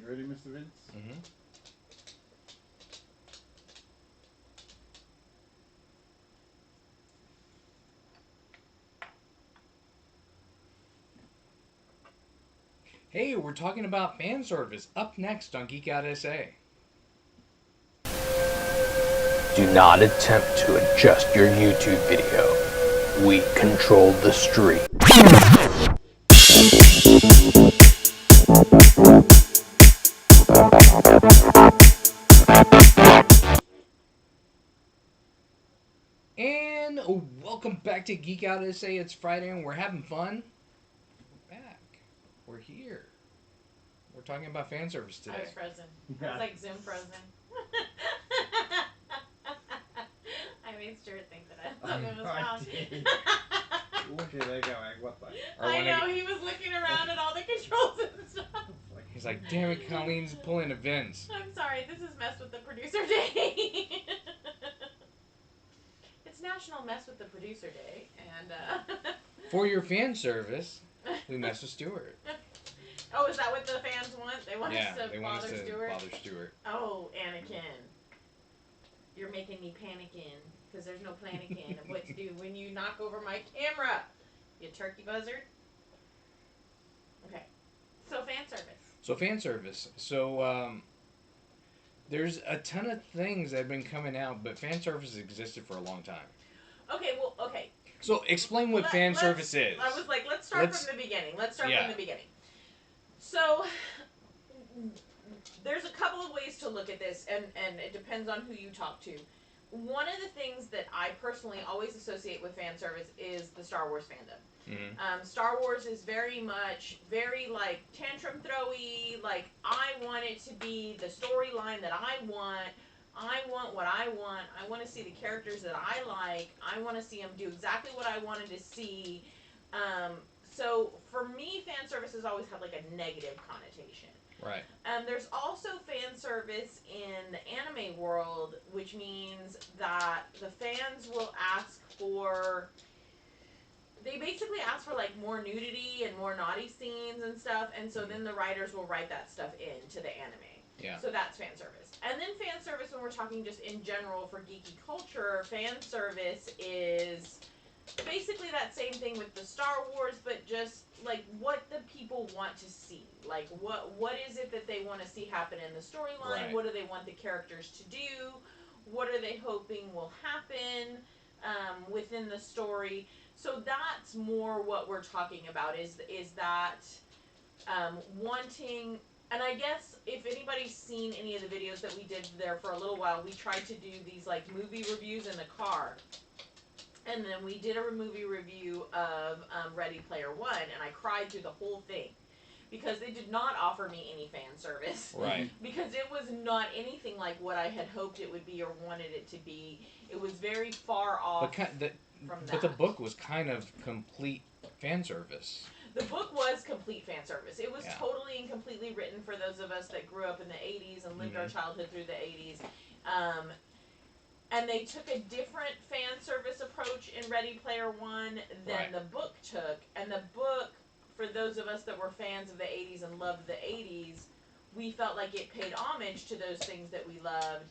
You ready, Mr. Vince? Mm-hmm. Hey, we're talking about fan service. Up next on Geek Out SA. Do not attempt to adjust your YouTube video. We control the stream. And welcome back to Geek Out SA. It's Friday and we're having fun. We're back. We're here. We're talking about fan service today. I was frozen. I was like Zoom frozen. I made Stuart think that I thought it was gone. Look at that guy. What the? I know, he was looking around at all the controls and stuff. He's like, damn it, Colleen's pulling a Vince. I'm sorry, this is Mess with the Producer Day. It's National Mess with the Producer Day, and For your fan service, we mess with Stuart. Oh, is that what the fans want? They want us to bother Stuart? Bother Stuart. Oh, Anakin. You're making me panicking, because there's no panicking of what to do when you knock over my camera, you turkey buzzard. Okay, so fan service. So, there's a ton of things that have been coming out, but fan service has existed for a long time. Okay. So, explain what fan service is. I was like, let's start from the beginning. From the beginning. So, there's a couple of ways to look at this, and it depends on who you talk to. One of the things that I personally always associate with fan service is the Star Wars fandom. Mm-hmm. Star Wars is very like tantrum throwy, like I want it to be the storyline that I want what I want to see the characters that I like, I want to see them do exactly what I wanted to see. So for me, fan service has always had like a negative connotation. Right. There's also fan service in the anime world, which means that the fans will ask for... They basically ask for like more nudity and more naughty scenes and stuff, and so then the writers will write that stuff into the anime. Yeah. So that's fan service. And then fan service, when we're talking just in general for geeky culture, fan service is basically that same thing with the Star Wars, but just like what the people want to see. Like what is it that they want to see happen in the storyline? Right. What do they want the characters to do? What are they hoping will happen within the story? So that's more what we're talking about is that wanting... And I guess if anybody's seen any of the videos that we did there for a little while, we tried to do these like movie reviews in the car. And then we did a movie review of Ready Player One, and I cried through the whole thing. Because they did not offer me any fan service. Right. Because it was not anything like what I had hoped it would be or wanted it to be. It was very far off from that. But the book was kind of complete fan service. The book was complete fan service. It was totally and completely written for those of us that grew up in the 80s and lived our childhood through the 80s. And they took a different fan service approach in Ready Player One than the book took. And the book, for those of us that were fans of the 80s and loved the 80s, we felt like it paid homage to those things that we loved.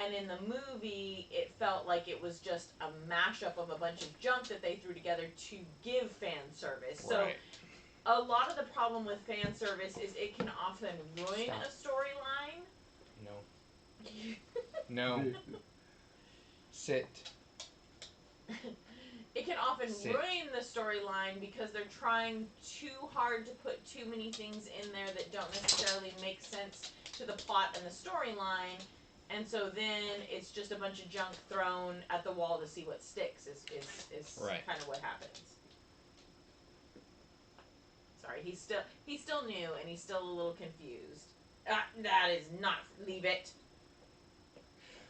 And in the movie, it felt like it was just a mashup of a bunch of junk that they threw together to give fan service. So a lot of the problem with fan service is it can often ruin a storyline. No. Sit. It can often ruin the storyline because they're trying too hard to put too many things in there that don't necessarily make sense to the plot and the storyline. And so then it's just a bunch of junk thrown at the wall to see what sticks is kind of what happens. Sorry, he's still new and he's still a little confused. That is not... Leave it.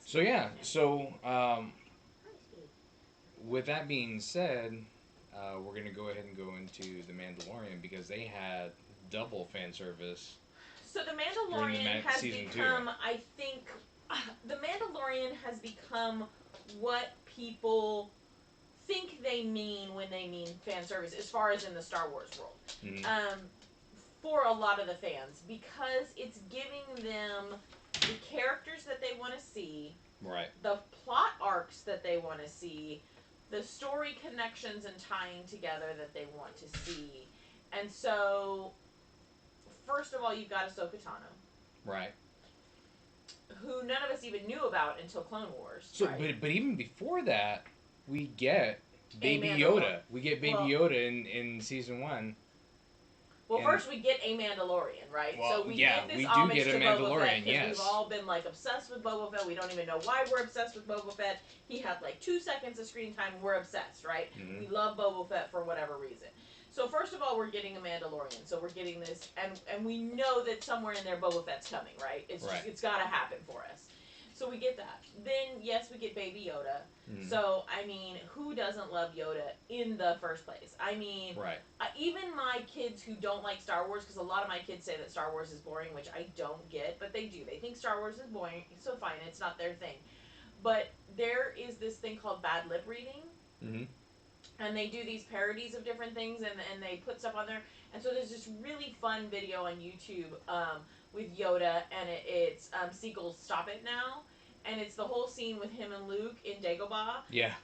So yeah, with that being said, we're going to go ahead and go into The Mandalorian because they had double fan service. So The Mandalorian has become, I think... The Mandalorian has become what people think they mean when they mean fan service, as far as in the Star Wars world. for a lot of the fans because it's giving them the characters that they want to see, Right. the plot arcs that they want to see, the story connections and tying together that they want to see. And so, first of all, you've got Ahsoka Tano. Right. Who none of us even knew about until Clone Wars. So, right? but even before that, we get Baby A Yoda. We get Baby Well- Yoda in season 1. Well, And- first we get a Mandalorian, right? Well, so we yeah, get this we do homage get a to Boba Mandalorian, Fett because yes. we've all been like obsessed with Boba Fett. We don't even know why we're obsessed with Boba Fett. He had like 2 seconds of screen time. We're obsessed, right? Mhm. We love Boba Fett for whatever reason. So first of all, we're getting a Mandalorian. So we're getting this, and we know that somewhere in there Boba Fett's coming, right? It's Right. Just, it's got to happen for us. So we get that. Then yes, we get Baby Yoda. Mhm. So I mean, who doesn't love Yoda in the first place? I mean, Right. even my kids who don't like Star Wars, because a lot of my kids say that Star Wars is boring, which I don't get, but they do. They think Star Wars is boring, so fine, it's not their thing. But there is this thing called bad lip reading, Mm-hmm. and they do these parodies of different things, and they put stuff on there. And so there's this really fun video on YouTube with Yoda, and it's Seagulls Stop It Now. And it's the whole scene with him and Luke in Dagobah. Yeah.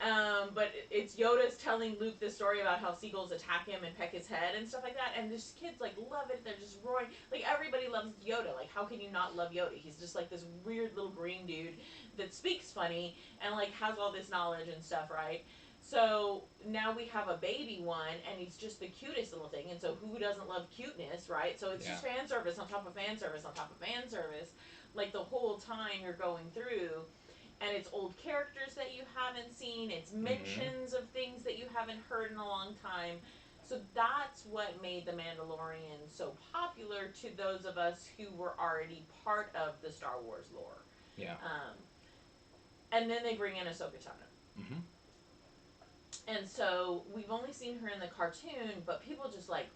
But it's Yoda's telling Luke this story about how seagulls attack him and peck his head and stuff like that. And these kids like love it. They're just roaring. Like everybody loves Yoda. Like how can you not love Yoda? He's just like this weird little green dude that speaks funny and like has all this knowledge and stuff, right? So now we have a baby one, and he's just the cutest little thing. And so who doesn't love cuteness, right? So it's just fan service on top of fan service on top of fan service. Like the whole time you're going through, and it's old characters that you haven't seen, it's mentions of things that you haven't heard in a long time. So that's what made The Mandalorian so popular to those of us who were already part of the Star Wars lore. Yeah. And then they bring in Ahsoka Tano. Mm-hmm. And so we've only seen her in the cartoon, but people just like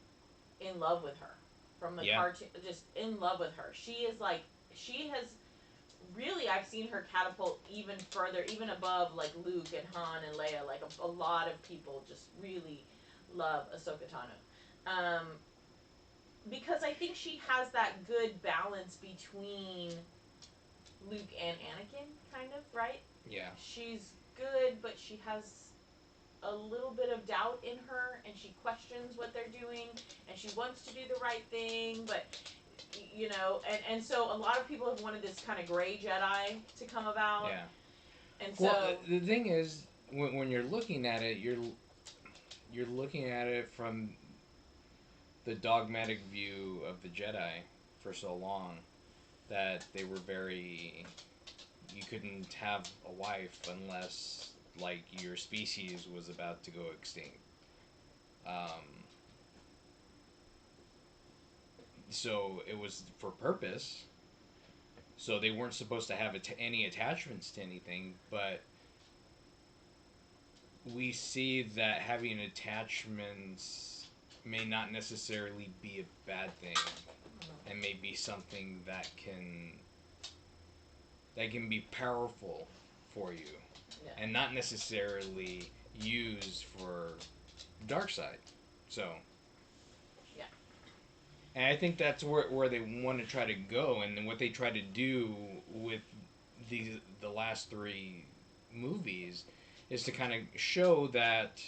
in love with her from the cartoon, just in love with her. She has really, I've seen her catapult even further, even above like Luke and Han and Leia. Like a lot of people just really love Ahsoka Tano. Because I think she has that good balance between Luke and Anakin, kind of, right? Yeah. She's good, but she has a little bit of doubt in her, and she questions what they're doing, and she wants to do the right thing, but you know, and so a lot of people have wanted this kind of gray Jedi to come about. Yeah. And so Well, the thing is, when you're looking at it, you're looking at it from the dogmatic view of the Jedi for so long that they were very. You couldn't have a wife unless like your species was about to go extinct. So it was for purpose. So they weren't supposed to have any attachments to anything, but we see that having attachments may not necessarily be a bad thing, and may be something that can be powerful for you, and not necessarily used for dark side. So. And I think that's where they want to try to go, and what they try to do with the last 3 movies is to kind of show that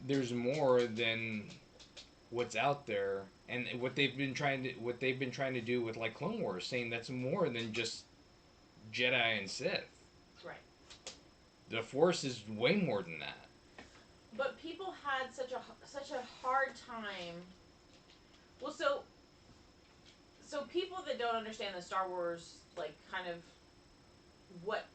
there's more than what's out there, and what they've been trying to do with like Clone Wars, saying that's more than just Jedi and Sith. Right. The Force is way more than that. But people had such a hard time. Well, so people that don't understand the Star Wars, like, kind of what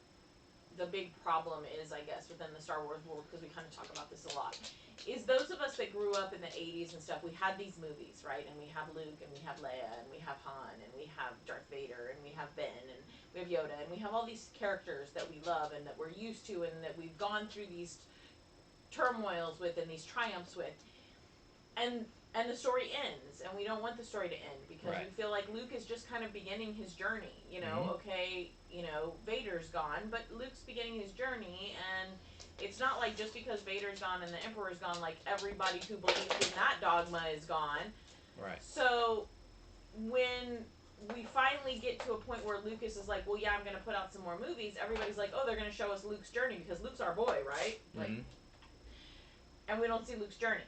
the big problem is, I guess, within the Star Wars world, because we kind of talk about this a lot, is those of us that grew up in the 80s and stuff, we had these movies, right? And we have Luke, and we have Leia, and we have Han, and we have Darth Vader, and we have Ben, and we have Yoda, and we have all these characters that we love and that we're used to and that we've gone through these turmoils with and these triumphs with. And the story ends, and we don't want the story to end because we feel like Luke is just kind of beginning his journey. You know, okay, you know, Vader's gone, but Luke's beginning his journey, and it's not like just because Vader's gone and the Emperor's gone, like everybody who believes in that dogma is gone. Right. So when we finally get to a point where Lucas is like, well, yeah, I'm going to put out some more movies, everybody's like, oh, they're going to show us Luke's journey because Luke's our boy, right? Like, and we don't see Luke's journey.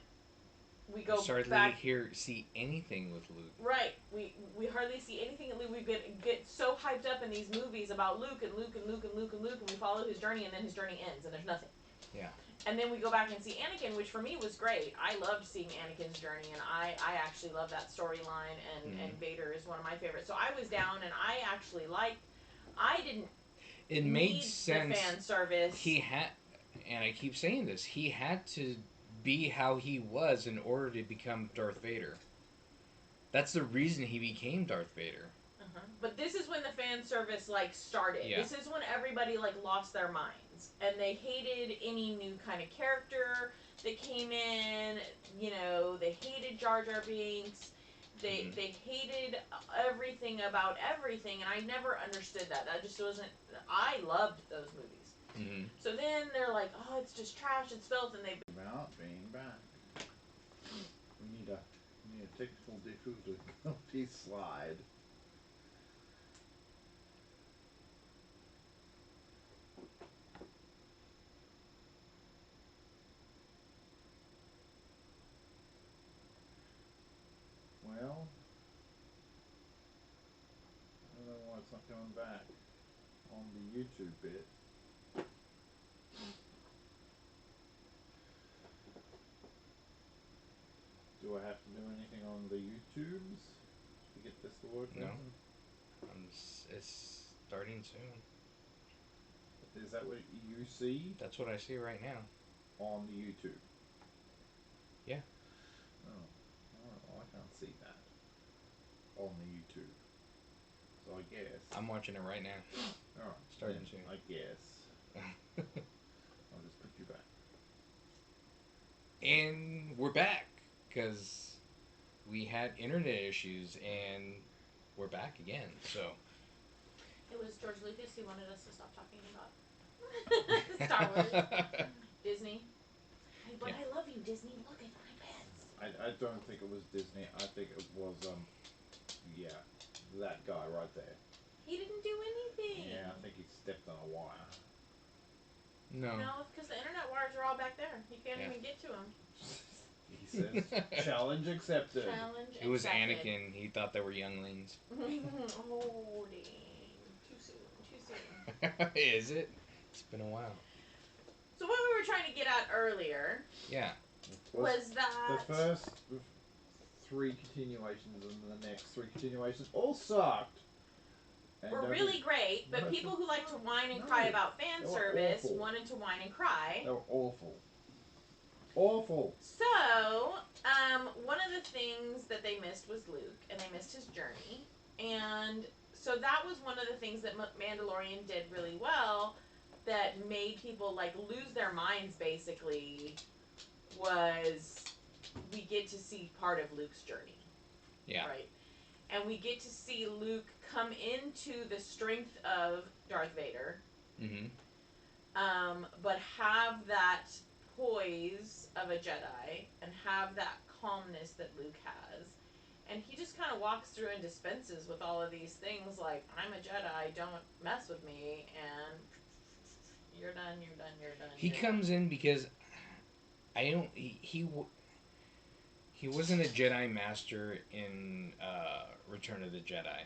We go back. See anything with Luke. Right. We hardly see anything at Luke. We get so hyped up in these movies about Luke and Luke and Luke and Luke and Luke, and we follow his journey, and then his journey ends, and there's nothing. Yeah. And then we go back and see Anakin, which for me was great. I loved seeing Anakin's journey, and I actually love that storyline, and Vader is one of my favorites. So I was down, and I actually liked. I didn't. It made sense. The fan service. He had, and I keep saying this. He had to be how he was in order to become Darth Vader. That's the reason he became Darth Vader. But this is when the fan service started. Yeah. This is when everybody lost their minds, and they hated any new kind of character that came in. You know, they hated Jar Jar Binks. They hated everything about everything, and I never understood that. That just wasn't. I loved those movies. So then they're like, oh, it's just trash, it's filth, and they being back. We need a technical difficulty slide. Well, I don't know why it's not coming back on the YouTube bit. Do I have to do anything on the YouTubes to get this to work? No. It's starting soon. Is that what you see? That's what I see right now. On the YouTube? Yeah. Oh. Well, I can't see that on the YouTube. So I guess. I'm watching it right now. Alright. Starting soon. I guess. I'll just put you back. And we're back. Because we had internet issues, and we're back again, so. It was George Lucas who wanted us to stop talking about Star Wars. Disney. But yeah. I love you, Disney. Look at my pets. I don't think it was Disney. I think it was, that guy right there. He didn't do anything. Yeah, I think he stepped on a wire. No. No, it's because the internet wires are all back there. You can't even get to them. He says, challenge accepted. It was Anakin. He thought they were younglings. Oh, dang. Too soon. Is it? It's been a while. So what we were trying to get at earlier was that... The first 3 continuations and the next 3 continuations all sucked. Were really great, but people who like to whine and cry about fan service wanted to whine and cry. They were awful. Awful. So, one of the things that they missed was Luke, and they missed his journey. And so that was one of the things that Mandalorian did really well that made people, lose their minds, basically, was we get to see part of Luke's journey. Yeah. Right? And we get to see Luke come into the strength of Darth Vader. But have that poise of a Jedi and have that calmness that Luke has. And he just kind of walks through and dispenses with all of these things like, I'm a Jedi, don't mess with me, and you're done. He comes in because he wasn't a Jedi Master in Return of the Jedi.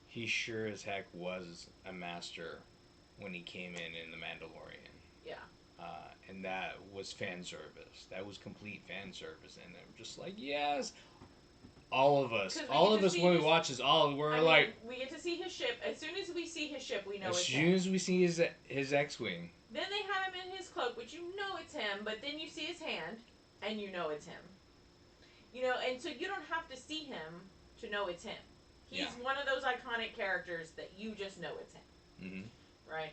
He sure as heck was a master when he came in The Mandalorian. Yeah. And that was fan service. That was complete fan service. And I'm just like, yes. All of us when we watch this, we get to see his ship. As soon as we see his ship, we know it's him. As soon as we see his X-Wing. Then they have him in his cloak, which you know it's him, but then you see his hand, and you know it's him. And so you don't have to see him to know it's him. He's one of those iconic characters that you just know it's him. Right?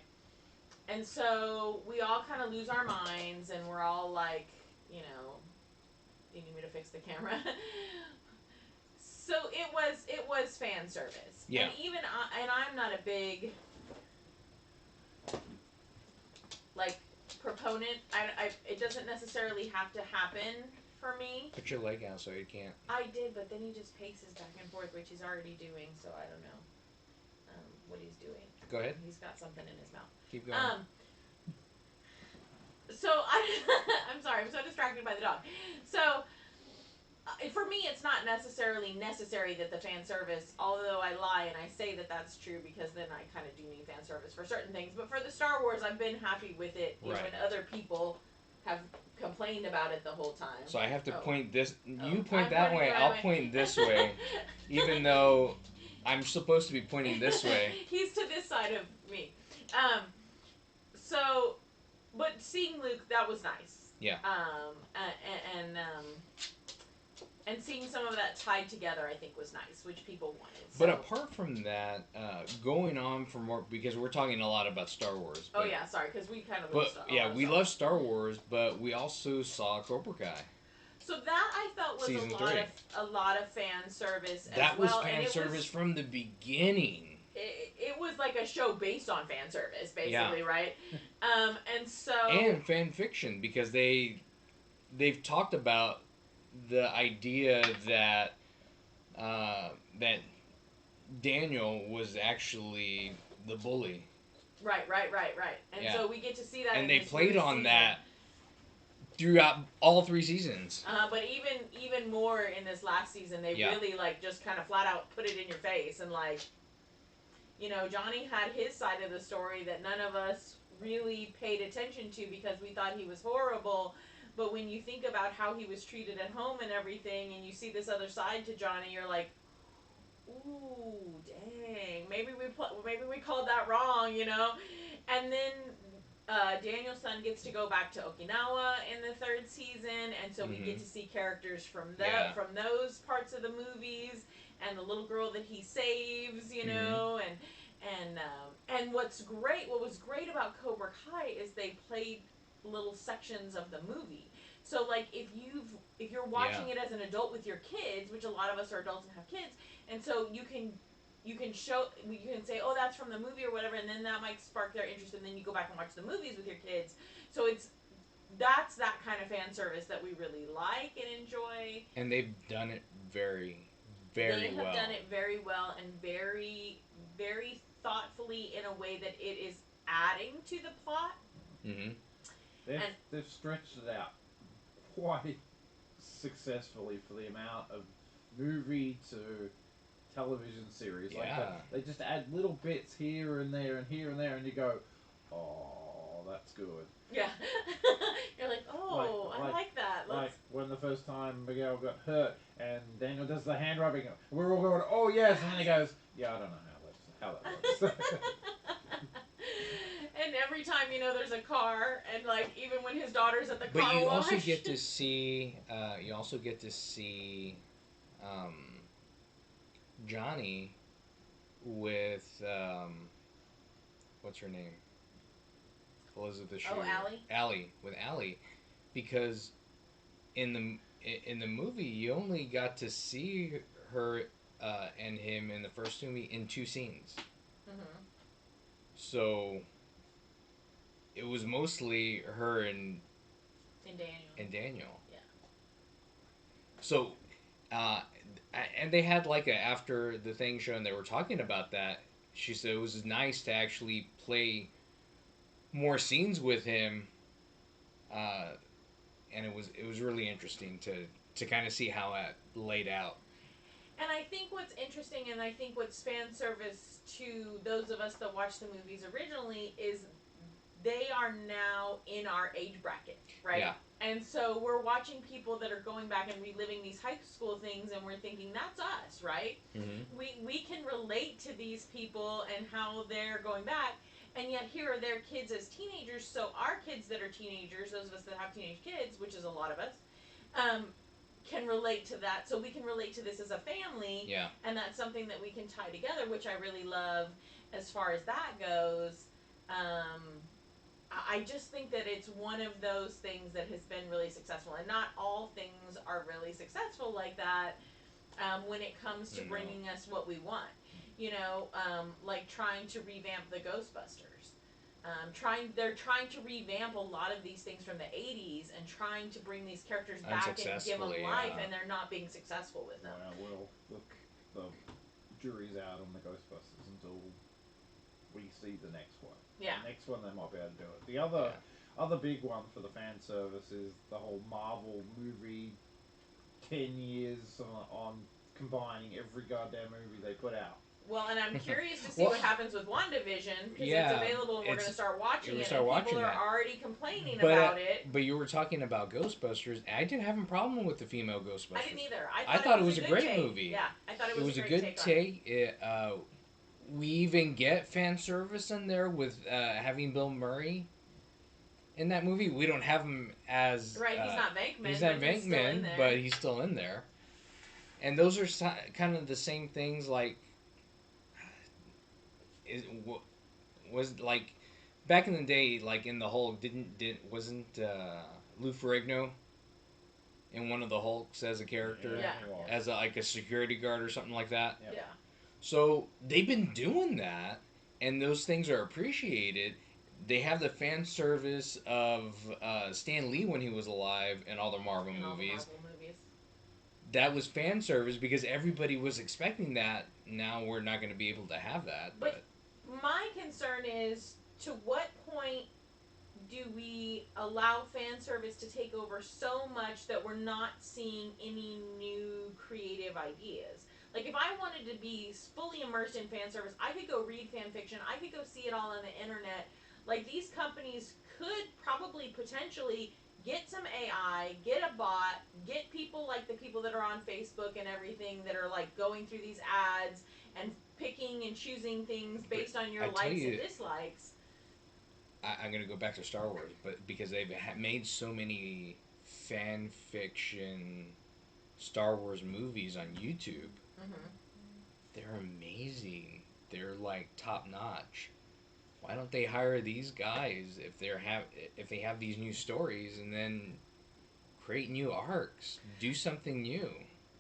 And so we all kind of lose our minds, and we're all like, do you need me to fix the camera? So it was fan service. Yeah. And even I'm not a big proponent. It doesn't necessarily have to happen for me. Put your leg out so you can't. I did, but then he just paces back and forth, which he's already doing, so I don't know what he's doing. Go ahead. He's got something in his mouth. Keep going. I'm sorry, I'm so distracted by the dog. So, for me, it's not necessarily necessary that the fan service, although I lie and I say that that's true because then I kind of do need fan service for certain things. But for the Star Wars, I've been happy with it, even when other people have complained about it the whole time. So I have to point this. You I'm point that way. I'll point this way, even though I'm supposed to be pointing this way. He's to this side of me. But seeing Luke, that was nice. Yeah. And seeing some of that tied together, I think, was nice, which people wanted. So. But apart from that, going on for more, because we're talking a lot about Star Wars. But, sorry, because we kind of love Star Wars. We love Star Wars, but we also saw Cobra Kai. So that I felt was a lot of fan service as well. That was fan service from the beginning. It was like a show based on fan service, basically, right? And fan fiction, because they've talked about the idea that that Daniel was actually the bully. Right. And so we get to see that. And they played on that throughout all 3 seasons. But even more in this last season, they really just kind of flat out put it in your face and Johnny had his side of the story that none of us really paid attention to because we thought he was horrible. But when you think about how he was treated at home and everything, and you see this other side to Johnny, you're like, ooh, dang, maybe we called that wrong, And then Daniel's son gets to go back to Okinawa in the 3rd season, and so we get to see characters from those parts of the movies, and the little girl that he saves, and what was great about Cobra Kai is they played little sections of the movie. So if you're watching it as an adult with your kids, which a lot of us are adults and have kids, and so you can say, oh, that's from the movie or whatever, and then that might spark their interest, and then you go back and watch the movies with your kids. So that's that kind of fan service that we really like and enjoy. And they've done it very, very well. They have done it very well and very, very thoughtfully in a way that it is adding to the plot. Mm-hmm. They've stretched it out quite successfully for the amount of movie to television series. They just add little bits here and there and here and there, and you go, oh, that's good. Yeah. You're like, oh, I like that. Like when the first time Miguel got hurt and Daniel does the hand rubbing, we're all going, oh yes, and then he goes, yeah, I don't know how that works. And every time, there's a car, and even when his daughter's at the car wash. But you also get to see, Johnny with, what's her name? Elizabeth Shue. Oh, Allie? Allie, with Allie, because in the movie you only got to see her and him in the first movie in 2 scenes. Mm-hmm. So it was mostly her and Daniel. Yeah. So, and they had after the thing show, and they were talking about that. She said it was nice to actually play more scenes with him, and it was really interesting to kind of see how it laid out. And I think what's interesting, and I think what's fan service to those of us that watched the movies originally, is they are now in our age bracket, right? Yeah. And so we're watching people that are going back and reliving these high school things, and we're thinking, that's us, right? Mm-hmm. We can relate to these people and how they're going back, and yet here are their kids as teenagers, so our kids that are teenagers, those of us that have teenage kids, which is a lot of us, can relate to that. So we can relate to this as a family, yeah. And that's something that we can tie together, which I really love as far as that goes. I just think that it's one of those things that has been really successful, and not all things are really successful like that when it comes to bringing us what we want. Like trying to revamp the Ghostbusters. They're trying to revamp a lot of these things from the 80s and trying to bring these characters back and give them life, and they're not being successful with them. Well, look, the jury's out on the Ghostbusters until we see the next one. Yeah. The next one they might be able to do it. The other big one for the fan service is the whole Marvel movie 10 years on combining every goddamn movie they put out. Well, and I'm curious to see what happens with WandaVision, because it's available and we're going to start watching it, and people are already complaining about it. But you were talking about Ghostbusters. I didn't have a problem with the female Ghostbusters. I didn't either. I thought it was a great movie. Yeah, I thought it was a good take. We even get fan service in there with having Bill Murray in that movie. We don't have him as... Right, he's not Venkman. He's not Venkman, but he's still in there. And those are kind of the same things, like... was like back in the day, like in the Hulk, wasn't Lou Ferrigno in one of the Hulks as a character, as a security guard or something like that. Yeah. So they've been doing that, and those things are appreciated. They have the fan service of Stan Lee when he was alive in all the Marvel movies. That was fan service because everybody was expecting that. Now we're not going to be able to have that. But my concern is, to what point do we allow fan service to take over so much that we're not seeing any new creative ideas? Like, if I wanted to be fully immersed in fan service, I could go read fan fiction. I could go see it all on the internet. Like, these companies could probably potentially get some AI, get a bot, get people like the people that are on Facebook and everything that are, like, going through these ads and picking and choosing things based on your likes and dislikes. I'm going to go back to Star Wars, but because they've made so many fan fiction Star Wars movies on YouTube, they're amazing. They're, like, top-notch. Why don't they hire these guys if they have these new stories and then create new arcs, do something new?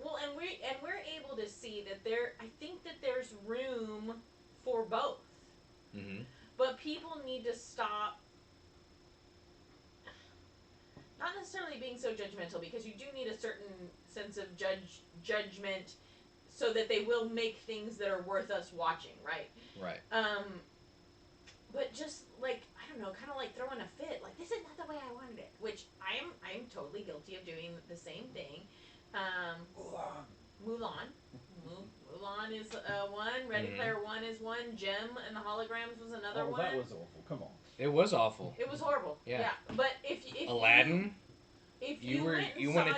Well, and we're able to see that I think that there's room for both. Mm-hmm. But people need to stop, not necessarily being so judgmental, because you do need a certain sense of judgment so that they will make things that are worth us watching, right? Right. But just, like, I don't know, kind of like throwing a fit, like, this is not the way I wanted it, which I'm totally guilty of doing the same thing. Mulan is one. Ready Player One is one. Gem and the Holograms was another one. That was awful. Come on. It was awful. It was horrible. Yeah. But if Aladdin, you wanted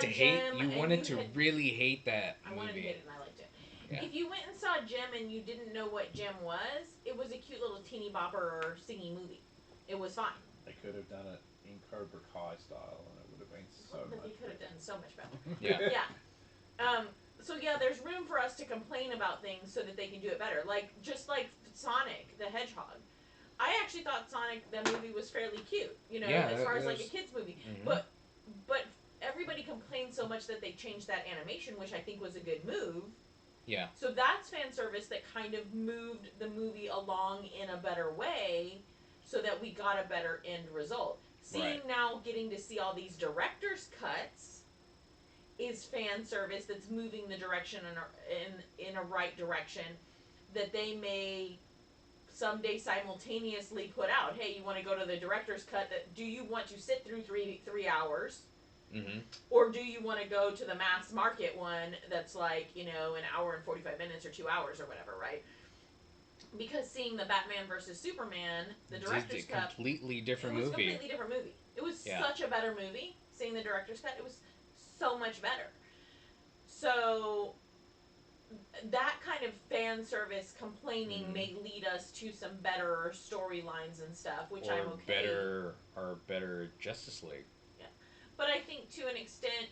to really hate that movie. I wanted to hate it, and I liked it. Yeah. If you went and saw Gem and you didn't know what Gem was, it was a cute little teeny bopper or singy movie. It was fine. They could have done it in Cobra Kai style, and it would have been so much better. They could have done so much better. Yeah. Yeah. So yeah, there's room for us to complain about things so that they can do it better. Like, just like Sonic the Hedgehog. I actually thought Sonic, the movie, was fairly cute, as far as like a kid's movie. Mm-hmm. But everybody complained so much that they changed that animation, which I think was a good move. Yeah. So that's fan service that kind of moved the movie along in a better way so that we got a better end result. Now getting to see all these director's cuts is fan service that's moving the direction in a right direction that they may someday simultaneously put out. Hey, you want to go to the director's cut? Do you want to sit through three hours? Mm-hmm. Or do you want to go to the mass market one that's like, an hour and 45 minutes or 2 hours or whatever, right? Because seeing the Batman versus Superman, the director's cut... completely different movie. It was a completely different movie. It was such a better movie. Seeing the director's cut, it was so much better. So that kind of fan service complaining may lead us to some better storylines and stuff, which I'm okay. Better Justice League. Yeah. But I think to an extent,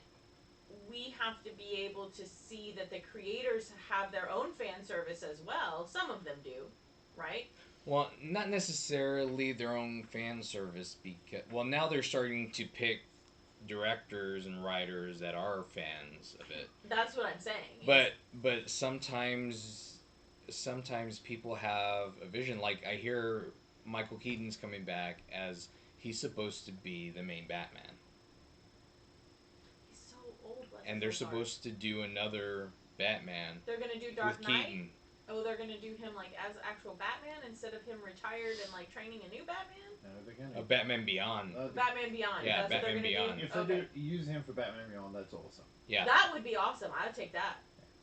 we have to be able to see that the creators have their own fan service as well. Some of them do, right? Well, not necessarily their own fan service, because now they're starting to pick directors and writers that are fans of it. That's what I'm saying. But sometimes people have a vision. Like, I hear Michael Keaton's coming back as he's supposed to be the main Batman. He's so old. And they're supposed to do another Batman. They're gonna do Dark with Knight. Keaton. Oh, they're gonna do him like as actual Batman instead of him retired and like training a new Batman. No, they're gonna. A Batman Beyond. Batman Beyond. Yeah, that's Batman what they're Beyond. gonna do. If they do use him for Batman Beyond, that's awesome. Yeah. That would be awesome. I'd take that.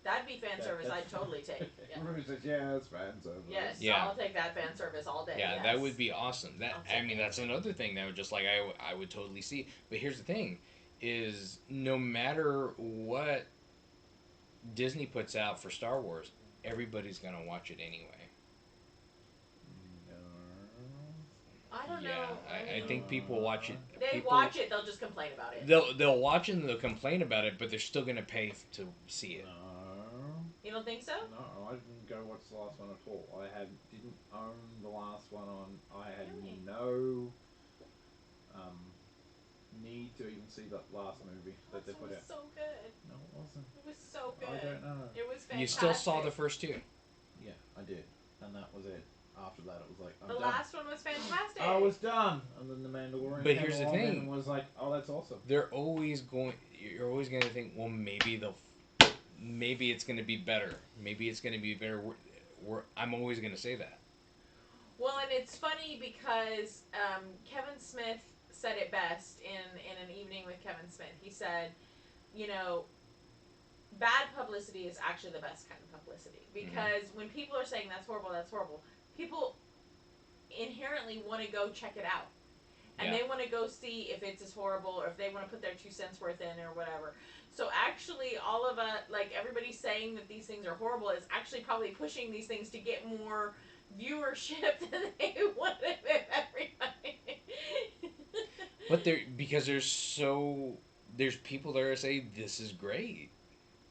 That'd be fan service. I'd totally take. Yeah. Ruby says, yeah, it's fan service. Yes, Yeah. I'll take that fan service all day. Yeah, yes. that would be awesome. That I'll take that's another thing that would just like I would totally see. But here's the thing, is no matter what Disney puts out for Star Wars, everybody's gonna watch it anyway. I don't Yeah, know. I think people watch it. They watch it. They'll just complain about it. They'll watch it and they'll complain about it, but they're still gonna pay to see it. No. You don't think so? No, I didn't go watch the last one at all. Didn't own the last one on. I had Really? no need to even see the last movie that they That put was out. so good. No, it wasn't. It was so good. I don't know. It was fantastic. You still saw the first two. Yeah, I did, and that was it. After that, it was like I'm The done. last one was fantastic. I was done, and then the Mandalorian. But came here's the along thing. and was like, oh, that's awesome. You're always going to think, well, maybe it's going to be better. Maybe it's going to be better. I'm always going to say that. Well, and it's funny because Kevin Smith said it best in an evening with Kevin Smith. He said, bad publicity is actually the best kind of publicity. Because when people are saying that's horrible, people inherently want to go check it out. And they want to go see if it's as horrible or if they want to put their 2 cents worth in or whatever. So actually all of everybody saying that these things are horrible is actually probably pushing these things to get more viewership than they would if everybody. But because there's people there that say this is great.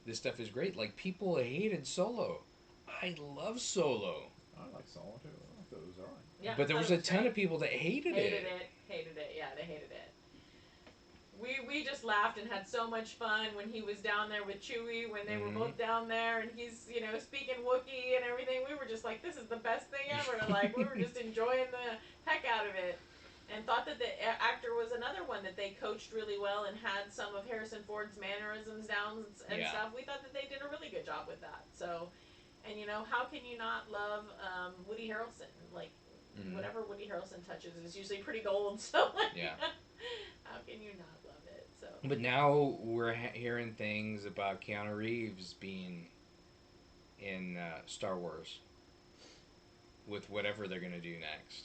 This stuff is great. Like people hated Solo. I love Solo. I like Solo too. I thought it was alright. Yeah, But there was a ton of people that hated it. Hated it. Yeah, they hated it. We just laughed and had so much fun when he was down there with Chewie, when they were both down there, and he's, speaking Wookiee and everything. We were just like, this is the best thing ever. Like, we were just enjoying the heck out of it. And thought that the actor was another one that they coached really well and had some of Harrison Ford's mannerisms down and stuff. We thought that they did a really good job with that. So, and how can you not love Woody Harrelson? Like, whatever Woody Harrelson touches is usually pretty gold. So, Yeah. How can you not love it? So. But now we're hearing things about Keanu Reeves being in Star Wars with whatever they're going to do next.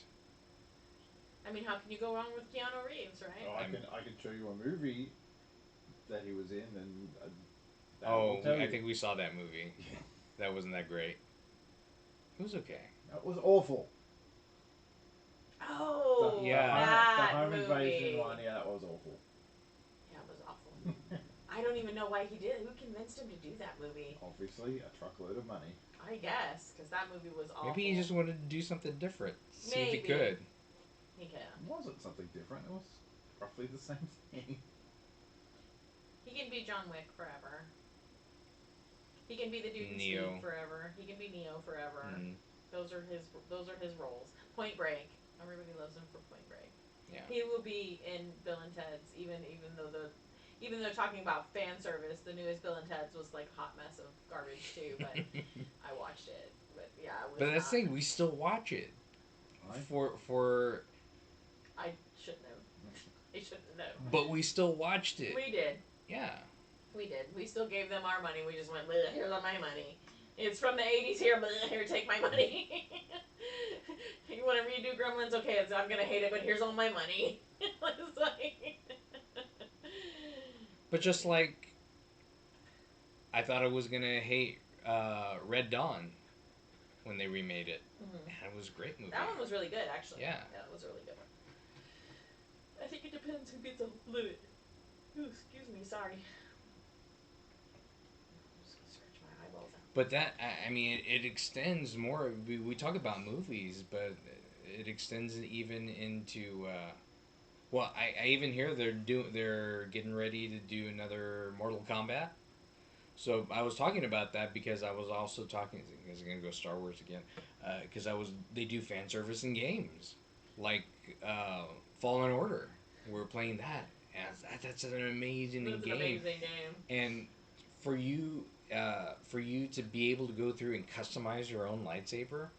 I mean, how can you go wrong with Keanu Reeves, right? Oh, I can show you a movie that he was in, and I think we saw that movie. That wasn't that great. It was okay. That was awful. Oh, the that home movie. invasion one. Yeah, that was awful. Yeah, it was awful. I don't even know why he did it. Who convinced him to do that movie? Obviously, a truckload of money. I guess, because that movie was awful. Maybe he just wanted to do something different. See if he Maybe. could. He can. It wasn't something different. It was roughly the same thing. He can be John Wick forever. He can be the dude in Neo. Speed forever. He can be Neo forever. Mm. Those are his roles. Point Break. Everybody loves him for Point Break. Yeah. He will be in Bill and Ted's, even though they're talking about fan service. The newest Bill and Ted's was like a hot mess of garbage too. But I watched it. But yeah, it was. But that's the thing, we still watch it. Right. For. I shouldn't have. I shouldn't have. But we still watched it. We did. Yeah. We did. We still gave them our money. We just went, here's all my money. It's from the 80s here, here, take my money. Whenever you do Gremlins, okay, I'm going to hate it, but here's all my money. It's like... But just like, I thought I was going to hate Red Dawn when they remade it. Mm-hmm. Man, it was a great movie. That one was really good, actually. Yeah. Yeah, it was really good. I think it depends who gets a hold of it. Ooh, excuse me, sorry. I'm just going to stretch my eyeballs out. But that, I mean, it extends more. We talk about movies, but it extends even into. Well, I even hear they're getting ready to do another Mortal Kombat. So I was talking about that because I was also talking. Is it gonna go Star Wars again? Because they do fan service in games, like Fallen Order. We're playing that. And that's an amazing It's game. an amazing game. And for you to be able to go through and customize your own lightsaber,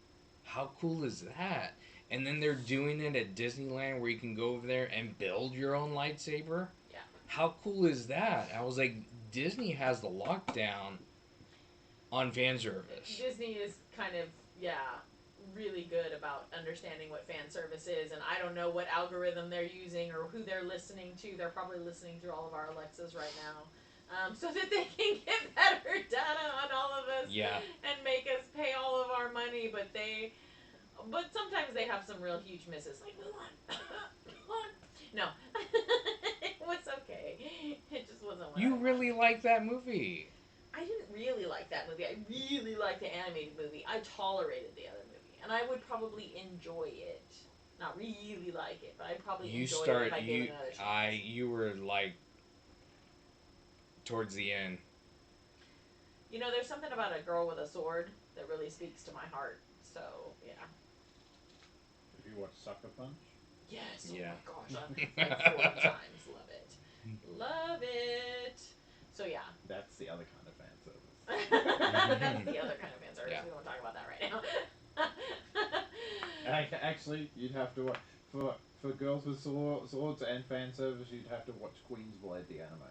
how cool is that? And then they're doing it at Disneyland where you can go over there and build your own lightsaber. Yeah. How cool is that? I was like, Disney has the lockdown on fan service. Disney is kind of, really good about understanding what fan service is, and I don't know what algorithm they're using or who they're listening to. They're probably listening through all of our Alexas right now, so that they can get better data on all of us. Yeah. And make us pay all of our money, but sometimes they have some real huge misses. Like Mulan. No, it was okay. It just wasn't. What You I really wanted. like that movie. I didn't really like that movie. I really liked the animated movie. I tolerated the other movie, and I would probably enjoy it. Not really like it, but I'd probably enjoy it if I gave it another chance. You were like towards the end. You know, there's something about a girl with a sword that really speaks to my heart. So yeah. Have you watched Sucker Punch? Yes. Yeah. Oh my gosh, like 4 times. Love it. Love it. So yeah. That's the other kind of fan service. That's the other kind of fan service. Yeah. We don't talk about that right now. Actually, you'd have to watch for girls with swords and fan service. You'd have to watch Queen's Blade, the anime.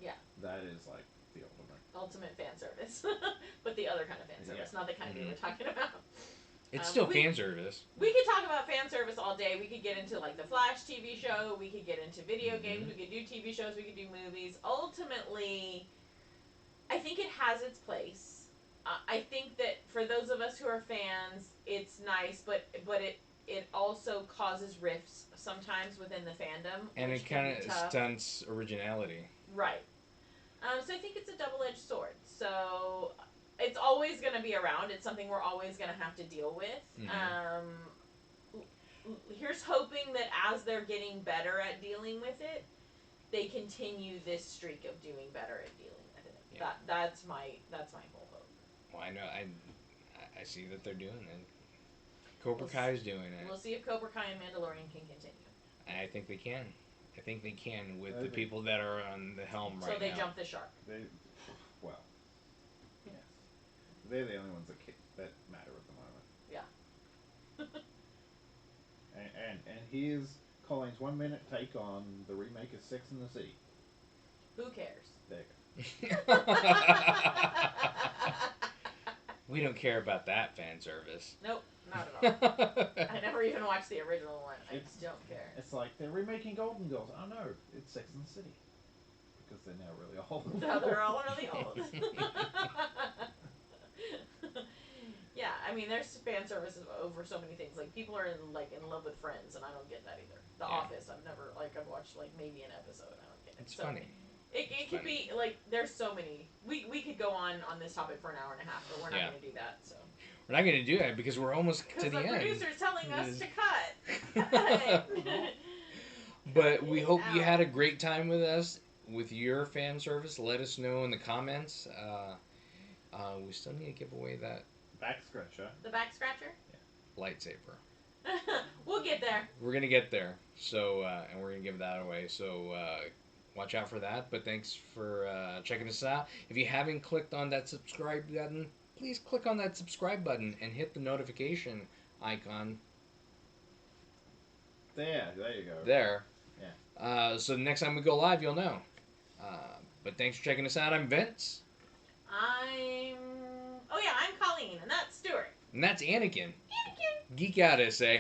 Yeah. That is like the Ultimate fan service, but the other kind of fan service, not the kind we were talking about. It's still fan service. We could talk about fan service all day. We could get into like the Flash TV show. We could get into video games. We could do TV shows. We could do movies. Ultimately, I think it has its place. I think that for those of us who are fans, it's nice, but it also causes rifts sometimes within the fandom. And it kind of stunts originality. Right. So I think it's a double-edged sword. So it's always going to be around. It's something we're always going to have to deal with. Here's hoping that as they're getting better at dealing with it, they continue this streak of doing better at dealing with it. Yeah. That's my whole hope. Well, I know I see that they're doing it. Cobra Kai is doing it. We'll see if Cobra Kai and Mandalorian can continue. I think they can. I think they can with the people that are on the helm right now. So they jumped the shark. Well, yes. They're the only ones that matter at the moment. Yeah. and here's Colleen's 1 minute take on the remake of Sex and the City. Who cares? There. We don't care about that fan service. Nope, not at all. I never even watched the original one. I just don't care. It's like they're remaking Golden Girls. Oh no, it's Sex and the City. Because they're now really old. Now they're all really old. Yeah, I mean, there's fan services over so many things. Like, people are in love with Friends, and I don't get that either. The Office, I've watched maybe an episode. I don't get it. It's funny. It could be there's so many. We could go on this topic for an hour and a half, but we're not going to do that. So we're not going to do that because we're almost to the end. Because the producer's telling us to cut. But we hope you had a great time with us with your fan service. Let us know in the comments. We still need to give away that back scratcher. The back scratcher? Yeah. Lightsaber. We'll get there. We're going to get there. So, and we're going to give that away. So, watch out for that. But thanks for checking us out. If you haven't clicked on that subscribe button, please click on that subscribe button and hit the notification icon. There you go. There. Yeah. So the next time we go live, you'll know. But thanks for checking us out. I'm Vince. I'm Colleen, and that's Stuart. And that's Anakin. Geek out, SA.